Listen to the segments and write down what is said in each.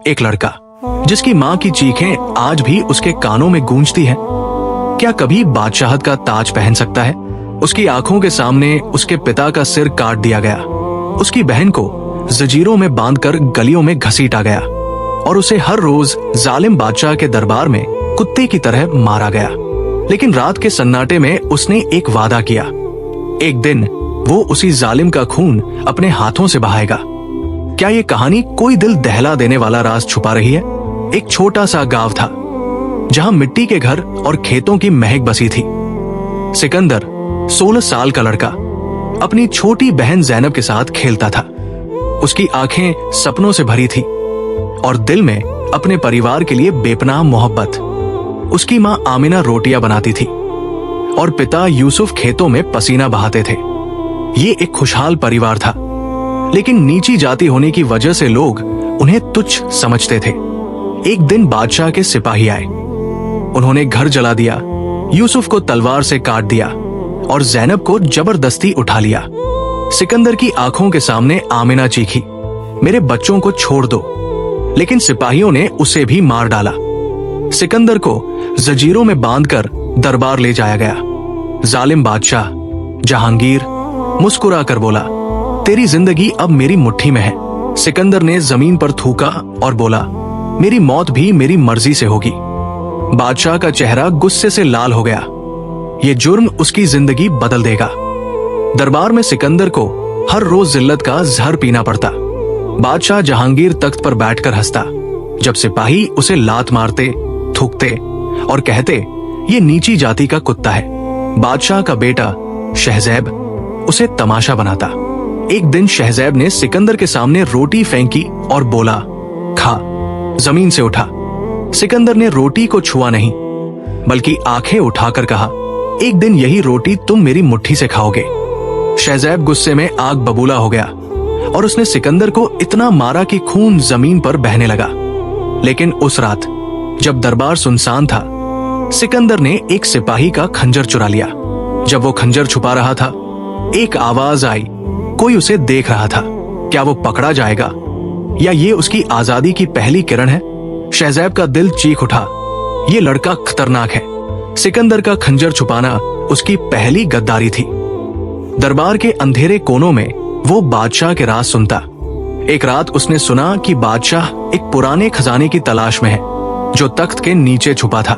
एक लड़का जिसकी माँ की चीखें आज भी उसके कानों में गूंजती हैं। क्या कभी बादशाहत का ताज पहन सकता है? उसकी आंखों के सामने उसके पिता का सिर काट दिया गया, उसकी बहन को जंजीरों में बांधकर गलियों में घसीटा गया और उसे हर रोज जालिम बादशाह के दरबार में कुत्ते की तरह मारा गया। लेकिन रात के सन्नाटे में उसने एक वादा किया, एक दिन वो उसी जालिम का खून अपने हाथों से बहाएगा। क्या ये कहानी कोई दिल दहला देने वाला राज छुपा रही है? एक छोटा सा गांव था जहां मिट्टी के घर और खेतों की महक बसी थी। सिकंदर 16 साल का लड़का अपनी छोटी बहन जैनब के साथ खेलता था। उसकी आंखें सपनों से भरी थी और दिल में अपने परिवार के लिए बेपनाह मोहब्बत। उसकी माँ आमिना रोटियां बनाती थी और पिता यूसुफ खेतों में पसीना बहाते थे। ये एक खुशहाल परिवार था, लेकिन नीची जाति होने की वजह से लोग उन्हें तुच्छ समझते थे। एक दिन बादशाह के सिपाही आए, उन्होंने घर जला दिया, यूसुफ को तलवार से काट दिया और जैनब को जबरदस्ती उठा लिया। सिकंदर की आंखों के सामने आमिना चीखी, मेरे बच्चों को छोड़ दो, लेकिन सिपाहियों ने उसे भी मार डाला। सिकंदर को जंजीरों में बांधकर दरबार ले जाया गया। जालिम बादशाह जहांगीर मुस्कुरा कर बोला, तेरी जिंदगी अब मेरी मुट्ठी में है। सिकंदर ने जमीन पर थूका और बोला, मेरी मौत भी मेरी मर्जी से होगी। बादशाह का चेहरा गुस्से से लाल हो गया। ये जुर्म उसकी जिंदगी बदल देगा। दरबार में सिकंदर को हर रोज जिल्लत का जहर पीना पड़ता। बादशाह जहांगीर तख्त पर बैठकर हंसता जब सिपाही उसे लात मारते, थूकते और कहते, ये नीची जाति का कुत्ता है। बादशाह का बेटा शहजैब उसे तमाशा बनाता। एक दिन शहजैब ने सिकंदर के सामने रोटी फेंकी और बोला, खा। जमीन से उठा। सिकंदर ने रोटी को छुआ नहीं, बल्कि आंखें उठाकर कहा, एक दिन यही रोटी तुम मेरी मुट्ठी से खाओगे। शहजैब गुस्से में आग बबूला हो गया और उसने सिकंदर को इतना मारा कि खून जमीन पर बहने लगा। लेकिन उस रात जब दरबार सुनसान था, सिकंदर ने एक सिपाही का खंजर चुरा लिया। जब वो खंजर छुपा रहा था, एक आवाज आई, कोई उसे देख रहा था। क्या वो पकड़ा जाएगा या ये उसकी आजादी की पहली किरण है? शहजैब का दिल चीख उठा, ये लड़का खतरनाक है। सिकंदर का खंजर छुपाना उसकी पहली गद्दारी थी। दरबार के अंधेरे कोनों में वो बादशाह के राज सुनता। एक रात उसने सुना कि बादशाह एक पुराने खजाने की तलाश में है जो तख्त के नीचे छुपा था।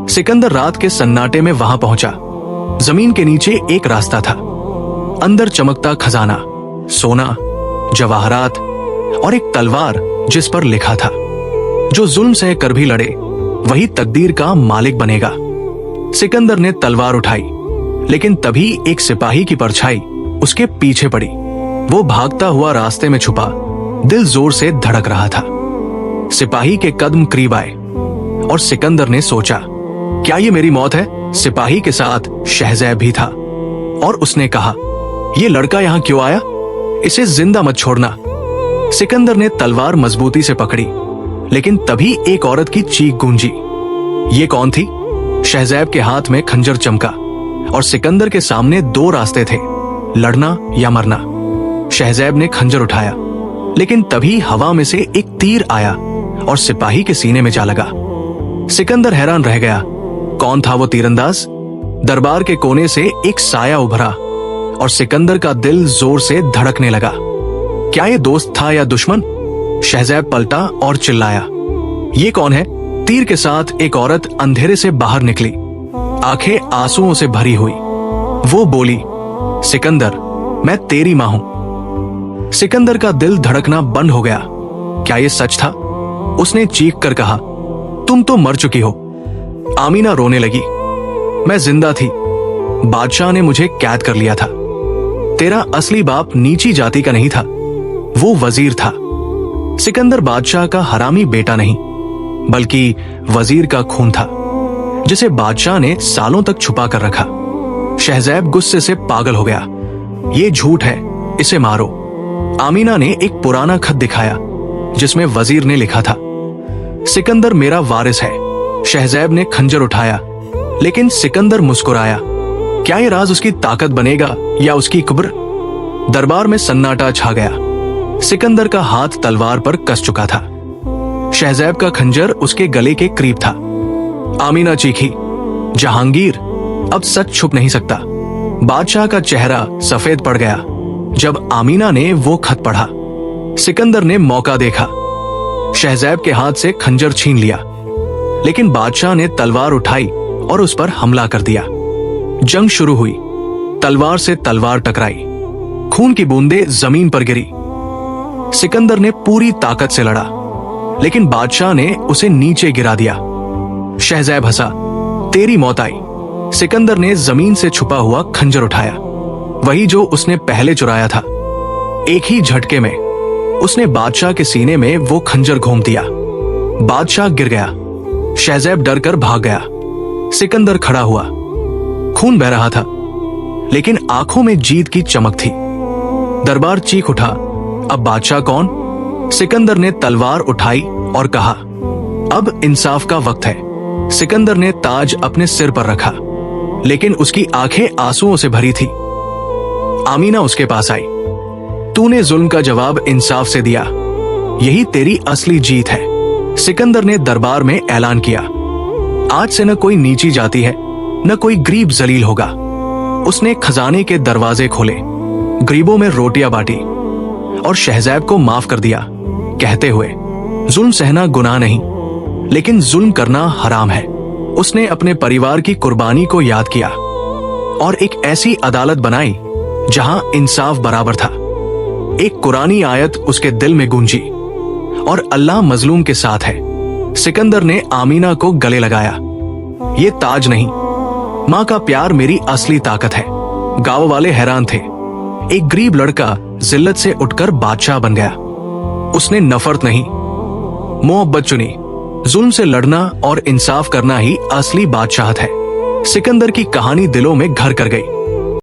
सिकंदर रात के सन्नाटे में वहां पहुंचा। जमीन के नीचे एक रास्ता था, अंदर चमकता खजाना, सोना, जवाहरात और एक तलवार जिस पर लिखा था, जो जुल्म से कर भी लड़े वही तकदीर का मालिक बनेगा। सिकंदर ने तलवार उठाई, लेकिन तभी एक सिपाही की परछाई उसके पीछे पड़ी। वो भागता हुआ रास्ते में छुपा, दिल जोर से धड़क रहा था। सिपाही के कदम करीब आए और सिकंदर ने सोचा, क्या ये मेरी मौत है? सिपाही के साथ शहजैब भी था और उसने कहा, ये लड़का यहाँ क्यों आया? इसे जिंदा मत छोड़ना। सिकंदर ने तलवार मजबूती से पकड़ी, लेकिन तभी एक औरत की चीख गूंजी। ये कौन थी? शहजैब के हाथ में खंजर चमका और सिकंदर के सामने दो रास्ते थे, लड़ना या मरना। शहजैब ने खंजर उठाया, लेकिन तभी हवा में से एक तीर आया और सिपाही के सीने में जा लगा। सिकंदर हैरान रह गया, कौन था वो तीरंदाज? दरबार के कोने से एक साया उभरा और सिकंदर का दिल जोर से धड़कने लगा। क्या ये दोस्त था या दुश्मन? शहजैब पलटा और चिल्लाया, ये कौन है? तीर के साथ एक औरत अंधेरे से बाहर निकली, आंखें आंसुओं से भरी हुई। वो बोली, सिकंदर, मैं तेरी मां हूं। सिकंदर का दिल धड़कना बंद हो गया। क्या ये सच था? उसने चीख कर कहा, तुम तो मर चुकी हो। आमीना रोने लगी, मैं जिंदा थी, बादशाह ने मुझे कैद कर लिया था। तेरा असली बाप नीची जाति का नहीं था, वो वजीर था। सिकंदर बादशाह का हरामी बेटा नहीं, बल्कि वजीर का खून था, जिसे बादशाह ने सालों तक छुपा कर रखा। शहजैब गुस्से से पागल हो गया, ये झूठ है, इसे मारो। आमीना ने एक पुराना खत दिखाया जिसमें वजीर ने लिखा था, सिकंदर मेरा वारिस है। शहजैब ने खंजर उठाया, लेकिन सिकंदर मुस्कुराया। क्या ये राज उसकी ताकत बनेगा या उसकी कब्र? दरबार में सन्नाटा छा गया। सिकंदर का हाथ तलवार पर कस चुका था। शहजैब का खंजर उसके गले के करीब था। आमीना चीखी, जहांगीर, अब सच छुप नहीं सकता। बादशाह का चेहरा सफेद पड़ गया जब आमीना ने वो खत पढ़ा। सिकंदर ने मौका देखा, शहजैब के हाथ से खंजर छीन लिया, लेकिन बादशाह ने तलवार उठाई और उस पर हमला कर दिया। जंग शुरू हुई, तलवार से तलवार टकराई, खून की बूंदें जमीन पर गिरी। सिकंदर ने पूरी ताकत से लड़ा, लेकिन बादशाह ने उसे नीचे गिरा दिया। शहजैब हंसा, तेरी मौत आई। सिकंदर ने जमीन से छुपा हुआ खंजर उठाया, वही जो उसने पहले चुराया था। एक ही झटके में उसने बादशाह के सीने में वो खंजर घोंप दिया। बादशाह गिर गया, शहजैब डर कर भाग गया। सिकंदर खड़ा हुआ, खून बह रहा था, लेकिन आंखों में जीत की चमक थी। दरबार चीख उठा, अब बादशाह कौन? सिकंदर ने तलवार उठाई और कहा, अब इंसाफ का वक्त है। सिकंदर ने ताज अपने सिर पर रखा, लेकिन उसकी आंखें आंसुओं से भरी थी। आमीना उसके पास आई, तूने जुल्म का जवाब इंसाफ से दिया, यही तेरी असली जीत है। सिकंदर ने दरबार में ऐलान किया, आज से न कोई नीची जाति है, न कोई गरीब जलील होगा। उसने खजाने के दरवाजे खोले, गरीबों में रोटियां बांटी और शहजैब को माफ कर दिया, कहते हुए, जुल्म सहना गुनाह नहीं, लेकिन जुल्म करना हराम है। उसने अपने परिवार की कुर्बानी को याद किया और एक ऐसी अदालत बनाई जहां इंसाफ बराबर था। एक कुरानी आयत उसके दिल में गूंजी, और अल्लाह मजलूम के साथ है। सिकंदर ने आमीना को गले लगाया, ये ताज नहीं, माँ का प्यार मेरी असली ताकत है। गांव वाले हैरान थे, एक गरीब लड़का जिल्लत से उठकर बादशाह बन गया। उसने नफरत नहीं, मोहब्बत चुनी। जुल्म से लड़ना और इंसाफ करना ही असली बादशाहत है। सिकंदर की कहानी दिलों में घर कर गई।